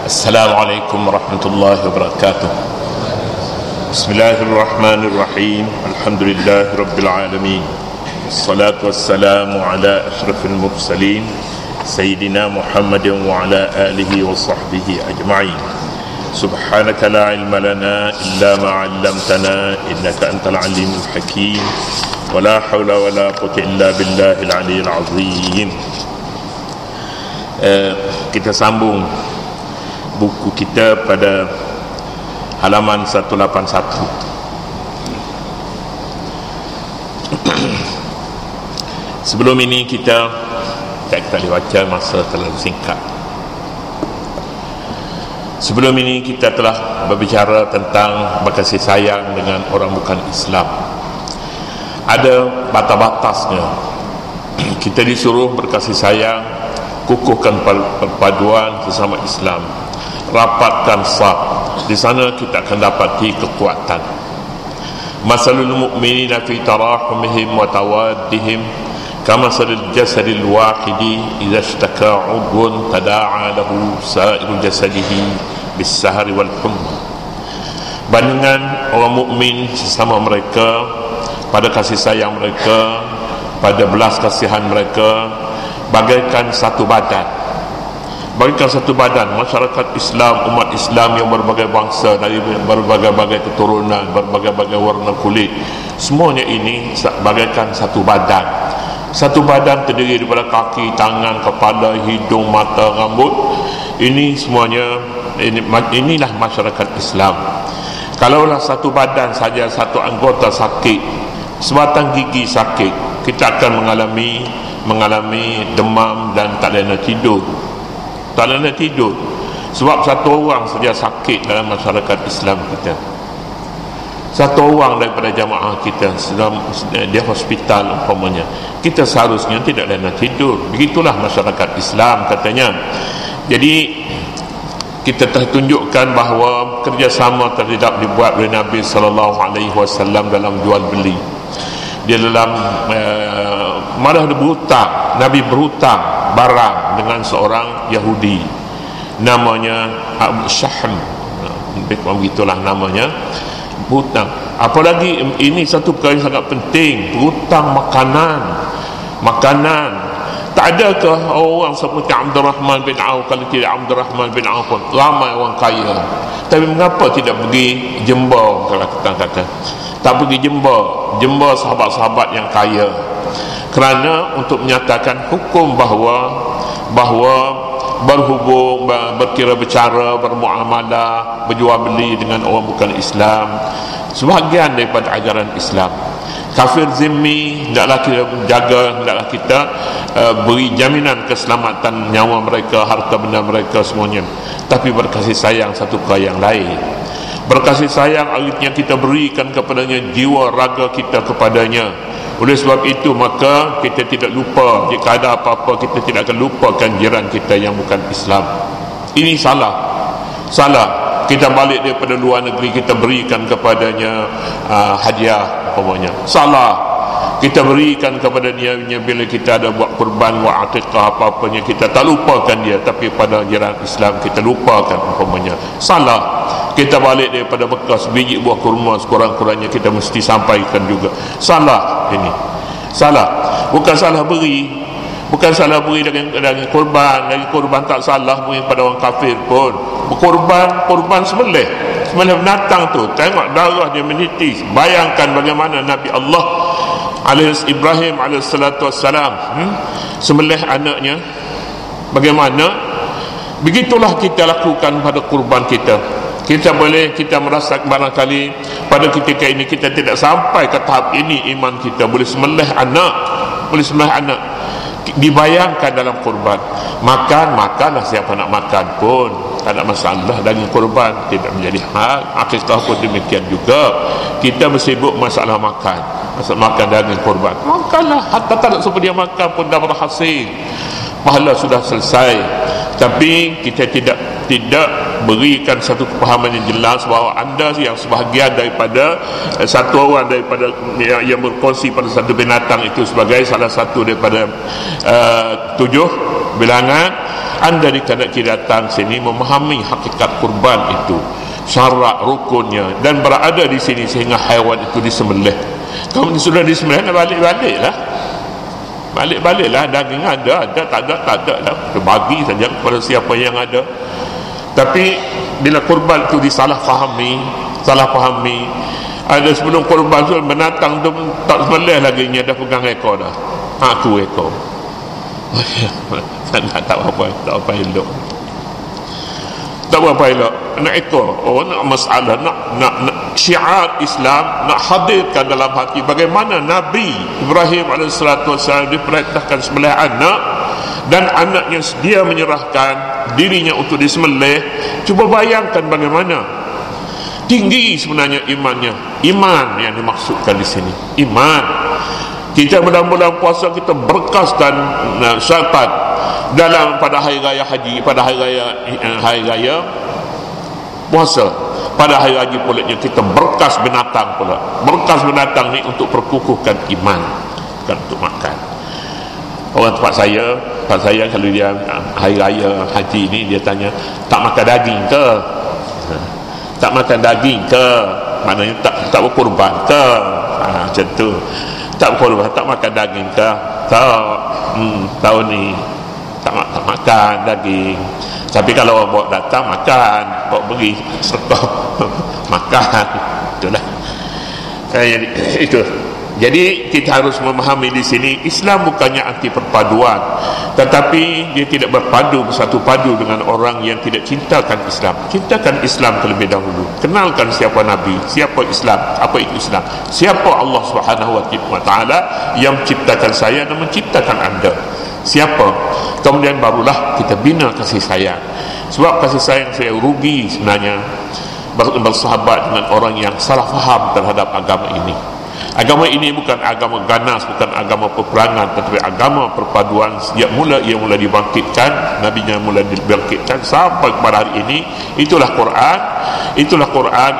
Assalamualaikum warahmatullahi wabarakatuh. Bismillahirrahmanirrahim. Alhamdulillahi rabbil alamin. Wassalatu wassalamu ala ashrafil mursalin Sayyidina Muhammadin wa ala alihi wa sahbihi ajma'in. Subhanaka la ilma lana illa ma 'allamtana innaka antal alimul hakim. Wa la hawla wa la quwwata illa billahil aliyyil azim. Kita sambung buku kita pada halaman 181. Sebelum ini kita boleh baca, masa terlalu singkat. Sebelum ini kita telah berbicara tentang berkasih sayang dengan orang bukan Islam. Ada batas-batasnya. Kita disuruh berkasih sayang, kukuhkan perpaduan sesama Islam, rapatkan saf. Di sana kita akan dapati kekuatan. Masalul mu'minina fi tarahumihim wa tawaddihim kamasalil jasadil wahidi idza ishtaka 'udwun tada'a lahu sa'iru jasadihi bis-sahari wal humma. Bandingan orang mukmin sesama mereka pada kasih sayang mereka, pada belas kasihan mereka, bagaikan satu badan. Bagaikan satu badan, masyarakat Islam, umat Islam yang berbagai bangsa, dari berbagai-bagai keturunan, berbagai-bagai warna kulit, semuanya ini bagaikan satu badan. Satu badan terdiri daripada kaki, tangan, kepala, hidung, mata, rambut. Ini semuanya, inilah masyarakat Islam. Kalaulah satu badan saja, satu anggota sakit, sebatang gigi sakit, kita akan mengalami demam dan tak boleh nak tidur. Tak boleh nak tidur sebab satu orang saja sakit dalam masyarakat Islam kita. Satu orang daripada jamaah kita sedang di hospital umpamanya, kita seharusnya tidak boleh nak tidur. Begitulah masyarakat Islam katanya. Jadi kita tertunjukkan bahawa kerjasama terhadap dibuat oleh Nabi SAW dalam jual beli. Dia dalam malah berhutang. Nabi berhutang barang dengan seorang Yahudi namanya Abu Shahm, begitulah namanya, berhutang. Apalagi ini satu perkara yang sangat penting, berhutang makanan. Tak adakah orang seperti Abdurrahman bin Auf? Kalau tidak Abdurrahman bin Auf pun ramai orang kaya, tapi mengapa tidak pergi jemba? Kalau kita kata tak pergi jemba sahabat-sahabat yang kaya, kerana untuk menyatakan hukum bahawa berhubung, berkira bercara, bermuamalah, berjual beli dengan orang bukan Islam sebahagian daripada ajaran Islam. Kafir zimmi hendaklah kita jaga, hendaklah kita beri jaminan keselamatan nyawa mereka, harta benda mereka semuanya. Tapi berkasih sayang satu perkara yang lain. Berkasih sayang artinya kita berikan kepadanya jiwa raga kita kepadanya. Oleh sebab itu maka kita tidak lupa, jika ada apa-apa kita tidak akan lupakan jiran kita yang bukan Islam. Ini salah. Kita balik daripada luar negeri, kita berikan kepadanya hadiah umpamanya. Salah. Kita berikan kepada dia bila kita ada buat kurban, buat aqiqah, apa-apanya, kita tak lupakan dia, tapi pada jiran Islam kita lupakan umpamanya. Salah. Kita balik daripada bekas biji buah kurma, sekurang-kurangnya kita mesti sampaikan juga. Salah ini. Salah. Bukan salah beri dengan kurban. Lagi kurban tak salah beri pada orang kafir pun. Kurban sembelih binatang tu, tengok darah dia menitis. Bayangkan bagaimana Nabi Allah Ibrahim alaihissalatu wassalam sembelih anaknya. Bagaimana? Begitulah kita lakukan pada kurban kita. Kita merasa barangkali pada ketika ini kita tidak sampai ke tahap ini iman kita, boleh sembelih anak. Dibayangkan dalam kurban. Makanlah siapa nak makan pun, tak ada masalah. Daging kurban tidak menjadi hal. Akikah pun demikian juga. Kita bersibuk masalah makan daging kurban. Makanlah, hatta tak nak suruh dia makan pun dah berhasil, pahala sudah selesai. Tapi kita tidak berikan satu kepahaman yang jelas bahawa anda yang sebahagian daripada satu orang daripada yang berkongsi pada satu binatang itu sebagai salah satu daripada 7 bilangan, anda dikandaki datang sini memahami hakikat kurban itu, syarat rukunnya, dan berada di sini sehingga haiwan itu disembelih. Kalau sudah disembelih, balik-baliklah, daging ada, tak ada lah, kita bagi saja kepada siapa yang ada. Tapi bila kurban itu disalah fahami, ada sebelum kurban tu binatang tu tak sembelih lagi, nya dah pegang ekor dah, aku ekor. tak apa elok, nak ekor. Nak masalah, nak syiar Islam, nak hadirkan dalam hati bagaimana Nabi Ibrahim AS diperintahkan sembelih anak, dan anaknya sedia menyerahkan dirinya untuk disembelih. Cuba bayangkan bagaimana tinggi sebenarnya imannya. Iman yang dimaksudkan di sini, iman. Kita bulan-bulan puasa kita berkaskan syaitan dalam pada hari raya haji, pada hari raya puasa, pada hari haji pula kita berkas binatang pula. Berkas binatang ni untuk perkukuhkan iman, bukan untuk makan. Orang tempat saya kalau dia hari raya haji ni, dia tanya, tak makan daging ke? Tak makan daging ke? Maknanya tak berkorban ke? Macam tu. Tak berkorban, tak makan daging ke? Tak. Tahun ni tak makan daging. Tapi kalau orang bawa datang, makan. Bawa beri serta makan. Itulah. Itu. Jadi kita harus memahami di sini, Islam bukannya anti perpaduan, tetapi dia tidak berpadu bersatu padu dengan orang yang tidak cintakan Islam. Cintakan Islam terlebih dahulu. Kenalkan siapa Nabi, siapa Islam, apa itu Islam, siapa Allah Subhanahu wa taala yang menciptakan saya dan menciptakan anda, siapa. Kemudian barulah kita bina kasih sayang. Sebab kasih sayang saya rugi sebenarnya bersahabat dengan orang yang salah faham terhadap agama ini. Agama ini bukan agama ganas, bukan agama peperangan, tetapi agama perpaduan. Sejak mula ia mula dibangkitkan, nabinya mula dibangkitkan sampai kepada hari ini. Itulah Quran,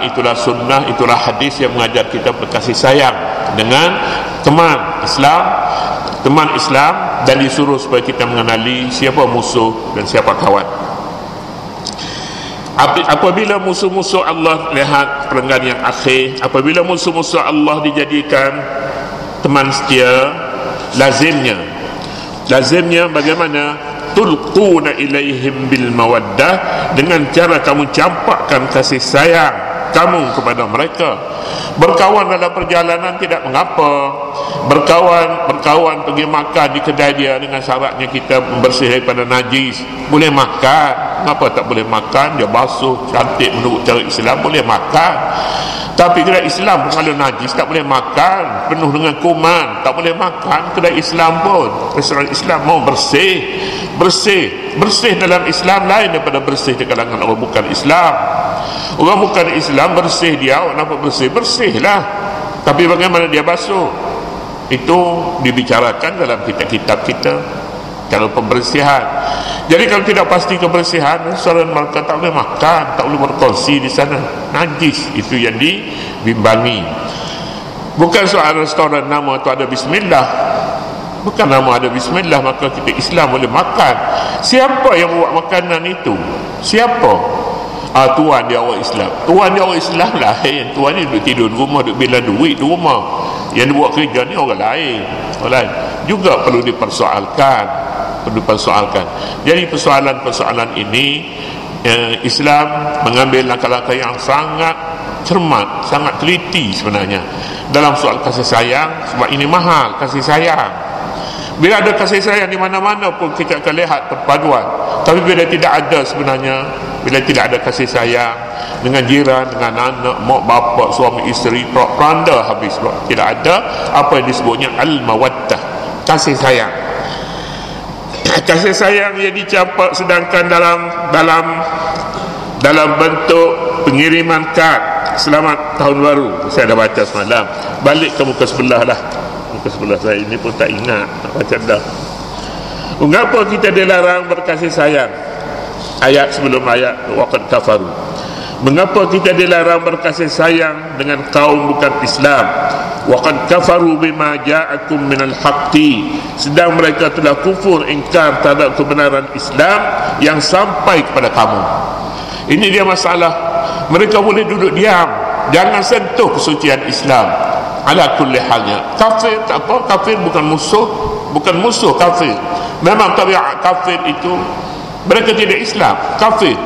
itulah sunnah, itulah hadis yang mengajar kita berkasih sayang dengan teman Islam, dan disuruh supaya kita mengenali siapa musuh dan siapa kawan. Apabila musuh-musuh Allah, lihat perenggan yang akhir, apabila musuh-musuh Allah dijadikan teman setia, lazimnya bagaimana? Tulquna ilaihim bil mawaddah, dengan cara kamu campakkan kasih sayang kamu kepada mereka. Berkawan dalam perjalanan tidak mengapa. Berkawan pergi makan di kedai dia dengan syaratnya kita bersih daripada najis, boleh makan. Kenapa tak boleh makan? Dia basuh cantik menurut cara Islam, boleh makan. Tapi kedai Islam pun kalau najis tak boleh makan, penuh dengan kuman, tak boleh makan. Kedai Islam pun, restoran Islam mau bersih dalam Islam lain daripada bersih di kalangan orang bukan Islam. Orang bukan Islam bersih dia, kenapa bersihlah, tapi bagaimana dia basuh, itu dibicarakan dalam kitab-kitab kita kalau pembersihan. Jadi kalau tidak pasti kebersihan, restoran mereka tak boleh makan, tak boleh berkongsi di sana, najis. Itu yang dibimbangi. Bukan soal restoran nama tu ada bismillah, bukan nama ada bismillah maka kita Islam boleh makan. Siapa yang buat makanan itu? Siapa? Tuan dia orang Islam. Tuan dia orang Islam lain. Tuan ni duduk tidur di rumah, duduk bila duit di rumah. Yang buat kerja ni orang lain. Juga perlu dipersoalkan. Jadi persoalan ini Islam mengambil langkah-langkah yang sangat cermat, sangat teliti sebenarnya dalam soal kasih sayang. Sebab ini mahal kasih sayang. Bila ada kasih sayang di mana-mana pun kita akan lihat perpaduan. Tapi bila tidak ada sebenarnya, bila tidak ada kasih sayang dengan jiran, dengan anak, mak, bapa, suami, isteri, peranda habis. Tidak ada apa yang disebutnya al-mawaddah, kasih sayang. Kasih sayang yang dicampak sedangkan dalam bentuk pengiriman kad selamat tahun baru. Saya dah baca semalam. Balik ke muka sebelah lah. Muka sebelah saya ini pun tak ingat nak baca dah. Mengapa kita dilarang berkasih sayang? ayat sebelum ayat waqad kafaru. Mengapa kita dilarang berkasih sayang dengan kaum bukan Islam? Waqad kafaru bima ja'akum minal haqqi, sedang mereka telah kufur, ingkar terhadap kebenaran Islam yang sampai kepada kamu. Ini dia masalah. Mereka boleh duduk diam, jangan sentuh kesucian Islam. Ala kulli halnya, kafir tak apa, kafir bukan musuh kafir. Memang tabiat kafir itu mereka tidak Islam, kafir.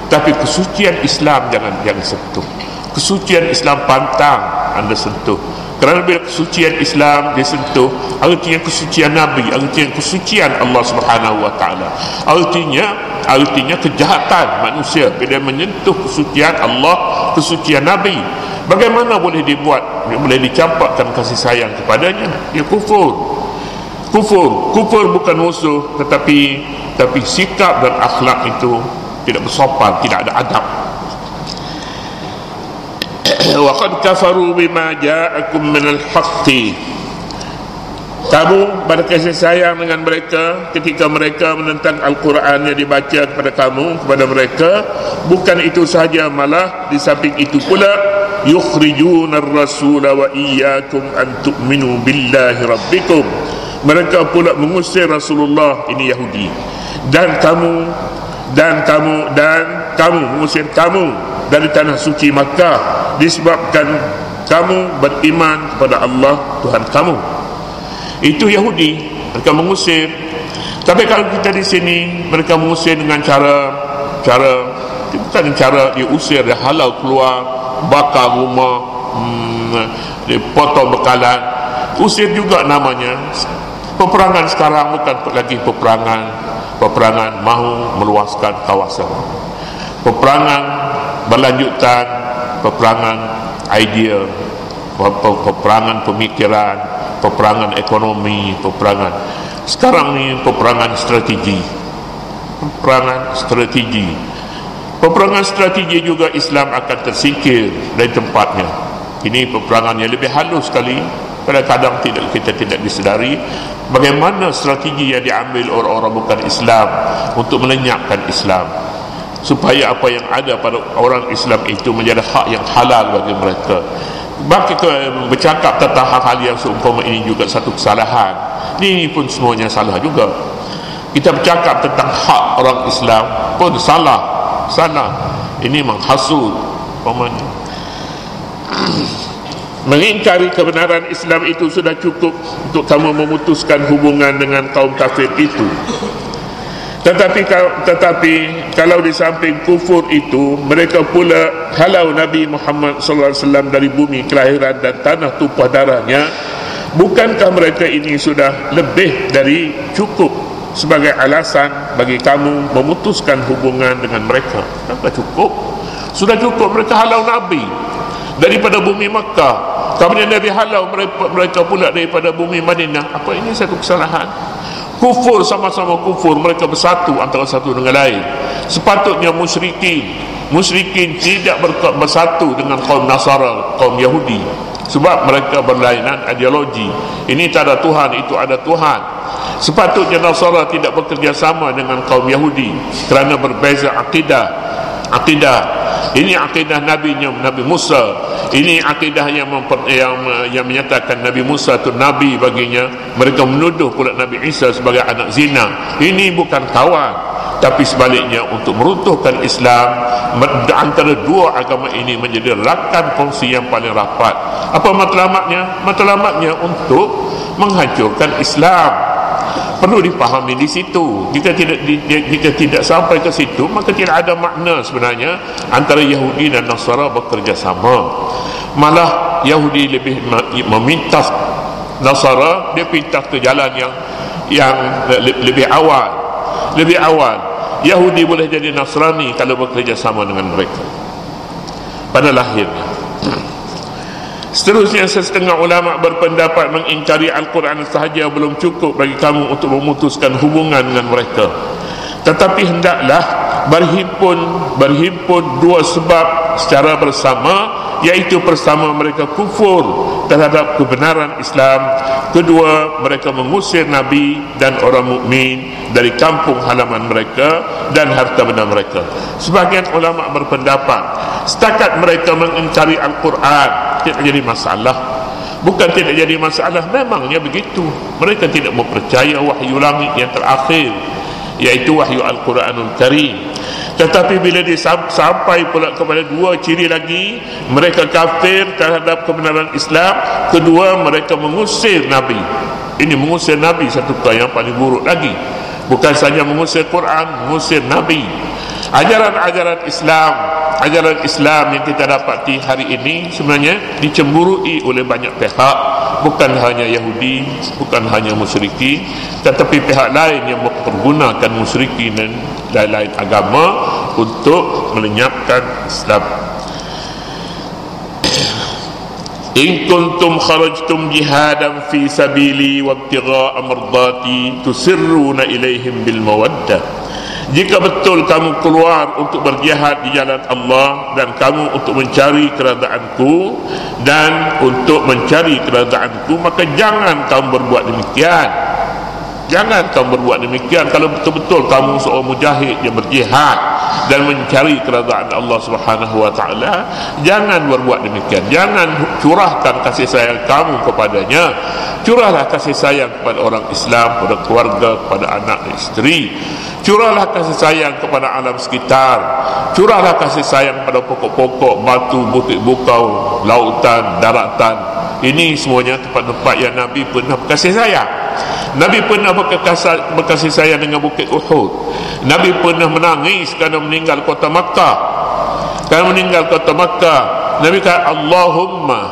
Tapi kesucian Islam jangan sentuh. Kesucian Islam pantang anda sentuh. Kerana bila kesucian Islam disentuh, artinya kesucian Nabi, artinya kesucian Allah Subhanahu wa taala. Artinya kejahatan manusia bila menyentuh kesucian Allah, kesucian Nabi. Bagaimana boleh dicampakkan kasih sayang kepadanya? Dia kufur. Kufur bukan musuh, tetapi sikap dan akhlak itu tidak bersopan, tidak ada adab. Wa qad kafaru bima ja'akum minal haqqi. Kamu berkasih sayang dengan mereka ketika mereka menentang Al-Quran yang dibaca kepada mereka. Bukan itu sahaja, malah di samping itu pula yukhrijuna ar-rasula wa iyyakum an tu'minu billahi rabbikum. Mereka pula mengusir Rasulullah, ini Yahudi, dan kamu mengusir kamu dari tanah suci Makkah disebabkan kamu beriman kepada Allah Tuhan kamu. Itu Yahudi, mereka mengusir. Tapi kalau kita di sini, mereka mengusir dengan cara bukan cara dia usir, dia halau keluar, bakar rumah, dia potong bekalan. Usir juga namanya. Peperangan sekarang bukan lagi peperangan mahu meluaskan kawasan. Peperangan berlanjutan, peperangan idea, peperangan pemikiran, peperangan ekonomi, peperangan sekarang ni peperangan strategi. Peperangan strategi juga Islam akan tersingkir dari tempatnya. Ini peperangan yang lebih halus sekali. Kadang-kadang kita tidak disedari bagaimana strategi yang diambil orang-orang bukan Islam untuk melenyapkan Islam, supaya apa yang ada pada orang Islam itu menjadi hak yang halal bagi mereka. Bagi bercakap tentang hal-hal yang seumpama ini juga satu kesalahan. Ini pun semuanya salah juga. Kita bercakap tentang hak orang Islam pun salah. Ini menghasut umpamanya. Mengingkari kebenaran Islam itu sudah cukup untuk kamu memutuskan hubungan dengan kaum kafir itu. Tetapi kalau di samping kufur itu, mereka pula halau Nabi Muhammad SAW dari bumi kelahiran dan tanah tumpah darahnya. Bukankah mereka ini sudah lebih dari cukup sebagai alasan bagi kamu memutuskan hubungan dengan mereka? Sudah cukup. Sudah cukup mereka halau Nabi daripada bumi Makkah. Kemudian Nabi halau mereka pula daripada bumi Madinah. Apa ini satu kesalahan? Kufur, sama-sama kufur, mereka bersatu antara satu dengan lain. Sepatutnya musyrikin tidak bersatu dengan kaum Nasara, kaum Yahudi, sebab mereka berlainan ideologi. Ini tak ada Tuhan, itu ada Tuhan. Sepatutnya Nasara tidak bekerjasama dengan kaum Yahudi kerana berbeza akidah. Ini akidah Nabi Musa. Ini akidah yang menyatakan Nabi Musa itu Nabi baginya. Mereka menuduh pula Nabi Isa sebagai anak zina. Ini bukan kawan, tapi sebaliknya untuk meruntuhkan Islam. Antara dua agama ini menjadi rakan kongsi yang paling rapat. Apa matlamatnya? Matlamatnya untuk menghancurkan Islam. Perlu dipahami di situ. Jika tidak sampai ke situ, maka tidak ada makna sebenarnya antara Yahudi dan Nasara bekerjasama. Malah Yahudi lebih meminta Nasara, dia pintas ke jalan yang lebih awal. Yahudi boleh jadi Nasrani kalau bekerjasama dengan mereka pada lahirnya. Seterusnya, setengah ulama berpendapat mengingkari Al-Quran sahaja belum cukup bagi kamu untuk memutuskan hubungan dengan mereka. Tetapi hendaklah berhimpun dua sebab secara bersama, iaitu pertama mereka kufur terhadap kebenaran Islam, kedua mereka mengusir Nabi dan orang mukmin dari kampung halaman mereka dan harta benda mereka. Sebahagian ulama berpendapat setakat mereka mengingkari Al-Quran tidak jadi masalah. Bukan tidak jadi masalah, memangnya begitu. Mereka tidak mempercaya wahyu langit yang terakhir, iaitu wahyu Al-Quranul Karim. Tetapi bila dia sampai pula kepada dua ciri lagi, mereka kafir terhadap kebenaran Islam, kedua mereka mengusir Nabi. Ini mengusir Nabi, satu perkara yang paling buruk lagi. Bukan saja mengusir Quran, mengusir Nabi. Ajaran-ajaran Islam yang kita dapati hari ini sebenarnya dicemburui oleh banyak pihak, bukan hanya Yahudi, bukan hanya musyrikin, tetapi pihak lain yang mempergunakan musyrikin dan lain-lain agama untuk melenyapkan Islam. In kuntum kharajtum jihadan fi sabili wa ibtigha'a mardati tusirruna ilaihim bil mawaddah. Jika betul kamu keluar untuk berjihad di jalan Allah dan kamu untuk mencari keradaanku dan untuk mencari keradaanku, maka jangan kamu berbuat demikian. Jangan kamu berbuat demikian. Kalau betul-betul kamu seorang mujahid yang berjihad dan mencari keradaan Allah Subhanahu wa taala, jangan berbuat demikian. Jangan curahkan kasih sayang kamu kepadanya. Curahlah kasih sayang kepada orang Islam, kepada keluarga, kepada anak dan isteri. Curahlah kasih sayang kepada alam sekitar. Curahlah kasih sayang pada pokok-pokok, batu, butik bukau, lautan, daratan. Ini semuanya tempat-tempat yang Nabi pernah berkasih sayang. Nabi pernah berkasih sayang dengan bukit Uhud. Nabi pernah menangis kerana meninggal kota Makkah. Kerana meninggal kota Makkah, Nabi kata, Allahumma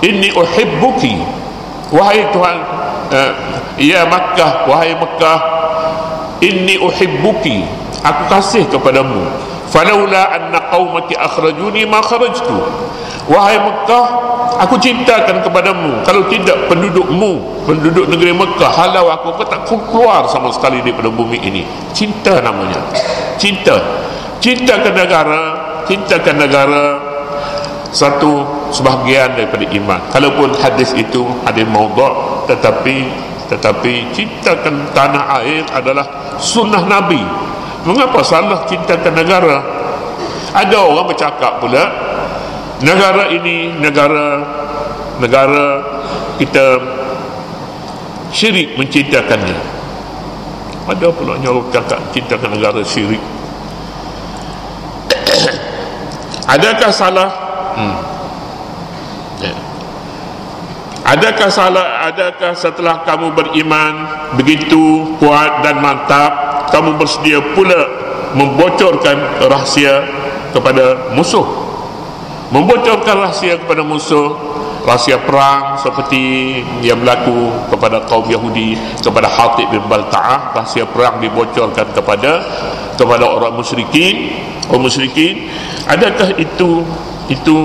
inni uhibbuki. Wahai Tuhan, ya Makkah, wahai Makkah, inni uhibbuki, aku kasih kepadamu. Falaula anna qaumaki akhrajuni ma kharajtu. Wahai Mekah, aku cintakan kepadamu. Kalau tidak pendudukmu, penduduk negeri Mekah halau aku tak keluar sama sekali daripada bumi ini. Cinta namanya. Cinta ke negara satu sebahagian daripada iman. Kalaupun hadis itu hadis maudhu', tetapi cintakan tanah air adalah sunnah Nabi. Mengapa salah cintakan negara? Ada orang bercakap pula negara ini negara kita syirik mencintakannya. Ada pula orang bercakap cintakan negara syirik. Adakah salah? Adakah setelah kamu beriman begitu kuat dan mantap, kamu bersedia pula membocorkan rahsia kepada musuh? Membocorkan rahsia kepada musuh, rahsia perang seperti yang berlaku kepada kaum Yahudi, kepada Hatib bin Balta'ah. Rahsia perang dibocorkan kepada orang musyrikin. Adakah itu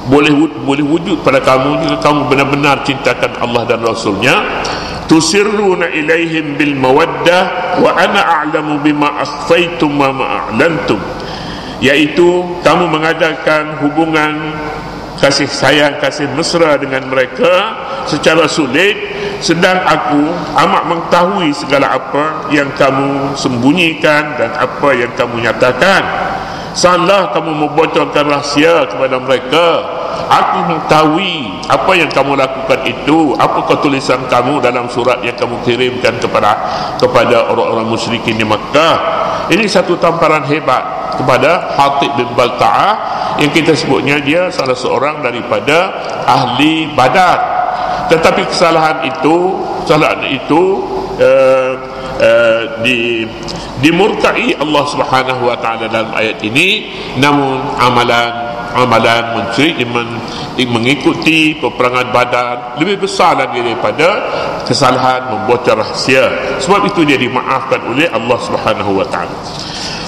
boleh wujud pada kamu jika kamu benar-benar cintakan Allah dan Rasulnya? Tusirruna ilaihim bil mawaddah wa ana a'lamu bima akhfaytum wa ma a'lantum, iaitu kamu mengadakan hubungan kasih sayang, kasih mesra dengan mereka secara sulit, sedang aku amat mengetahui segala apa yang kamu sembunyikan dan apa yang kamu nyatakan. Salah kamu membocorkan rahsia kepada mereka. Aku mengetahui apa yang kamu lakukan itu, apakah tulisan kamu dalam surat yang kamu kirimkan kepada orang-orang musyrikin di Makkah. Ini satu tamparan hebat kepada Hatib bin Balta'ah yang kita sebutnya dia salah seorang daripada ahli Badar. Tetapi kesalahan itu dimurkai Allah Subhanahu wa taala dalam ayat ini. Namun amalan mengikuti peperangan Badar lebih besar lagi daripada kesalahan membocor rahsia. Sebab itu dia dimaafkan oleh Allah Subhanahu wa taala.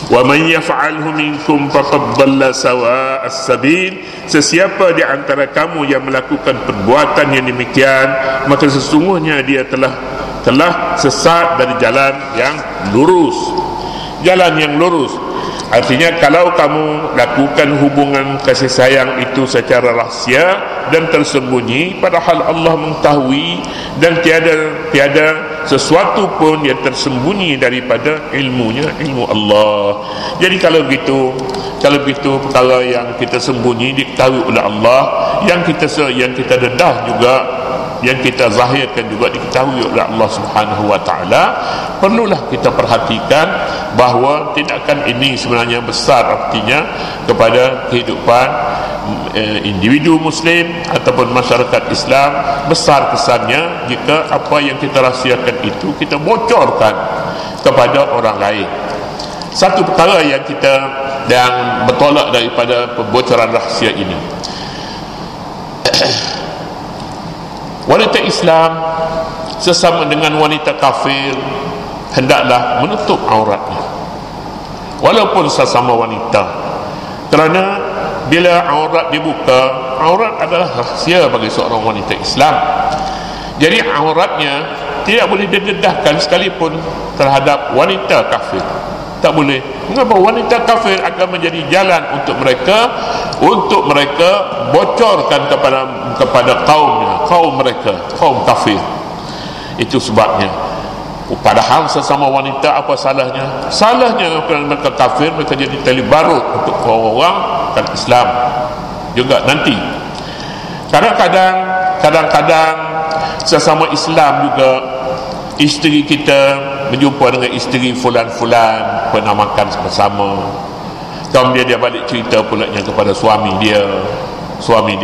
Wa man yaf'alhu minkum faqad dhalla sawa'as sabil. Sesiapa di antara kamu yang melakukan perbuatan yang demikian, maka sesungguhnya dia telah sesat dari jalan yang lurus. Jalan yang lurus. Artinya kalau kamu lakukan hubungan kasih sayang itu secara rahsia dan tersembunyi, padahal Allah mengetahui, dan tiada sesuatu pun yang tersembunyi daripada ilmunya, ilmu Allah. Jadi kalau begitu perkara yang kita sembunyi diketahui oleh Allah, yang kita dedah juga, yang kita zahirkan juga diketahui oleh Allah Subhanahu wa taala. Perlulah kita perhatikan bahawa tindakan ini sebenarnya besar artinya kepada kehidupan individu muslim ataupun masyarakat Islam. Besar kesannya jika apa yang kita rahsiakan itu kita bocorkan kepada orang lain. Satu perkara yang bertolak daripada pembocoran rahsia ini, wanita Islam sesama dengan wanita kafir hendaklah menutup auratnya, walaupun sesama wanita, kerana bila aurat dibuka, aurat adalah rahsia bagi seorang wanita Islam. Jadi auratnya tidak boleh didedahkan sekalipun terhadap wanita kafir. Tak boleh. Mengapa? Wanita kafir akan menjadi jalan untuk mereka bocorkan kepada kaum mereka, kaum kafir. Itu sebabnya, padahal sesama wanita apa salahnya? Salahnya kerana mereka kafir, mereka jadi tali barut untuk orang kan Islam juga nanti. Kadang-kadang sesama Islam juga, isteri kita berjumpa dengan isteri fulan-fulan, pernah makan bersama, kemudian dia balik cerita pulaknya kepada suami dia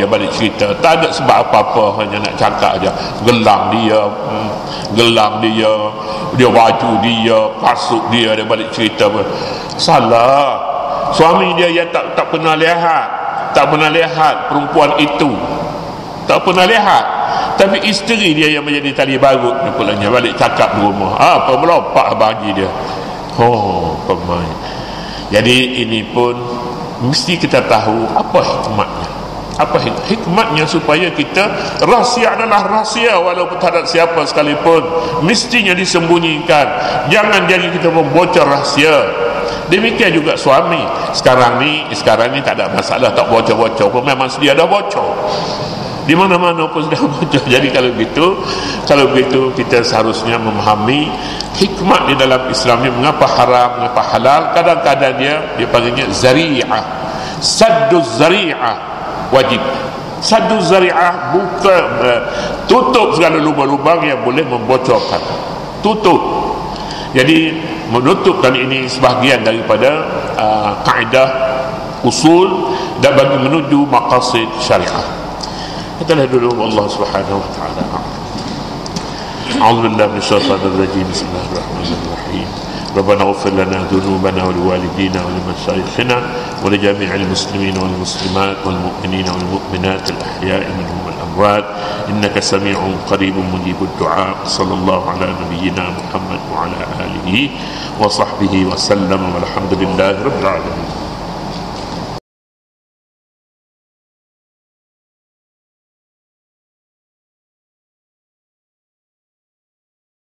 balik cerita, tak ada sebab apa-apa, hanya nak cakap aja, gelang dia, dia baju dia, kasut dia balik cerita. Salah. Suami dia yang tak pernah lihat perempuan itu, tak pernah lihat, tapi isteri dia yang menjadi tali barut ni pulanya balik cakap di rumah. Apa melopak bagi dia. Pemain. Jadi ini pun mesti kita tahu apa hikmatnya. Apa hikmatnya supaya kita, rahsia adalah rahsia walaupun terhadap siapa sekalipun, mestinya disembunyikan. Jangan jadi kita membocor rahsia. Demikian juga suami. Sekarang ni tak ada masalah, tak bocor-bocor pun, memang sedia dah bocor. Di mana-mana pun sudah bocor. Jadi kalau begitu kita seharusnya memahami hikmat di dalam Islam ni, mengapa haram, mengapa halal. Kadang-kadang dia panggilnya zari'ah, sadduz zari'ah, wajib. Sadduz zari'ah, buka, tutup segala lubang-lubang yang boleh membocorkan, tutup. Jadi menutupkan ini sebahagian daripada kaedah usul dan bagi menuju maqasid syariah. Kita lihat dulu Allah Subhanahu wa taala. A'udzu billahi minasyaitonir rajim. Bismillahirrahmanirrahim. Rabbana ighfir lana dhunubana wa liwalidina wa limashayikhina wa li jami'il muslimina wal muslimat wal mu'minina wal mu'minat al ahya'i minhum wal amwat innaka sami'un qaribun mujibud du'a. Sallallahu ala nabiyyina Muhammad wa ala alihi wa sahbihi wa sallam walhamdulillahi rabbil alamin.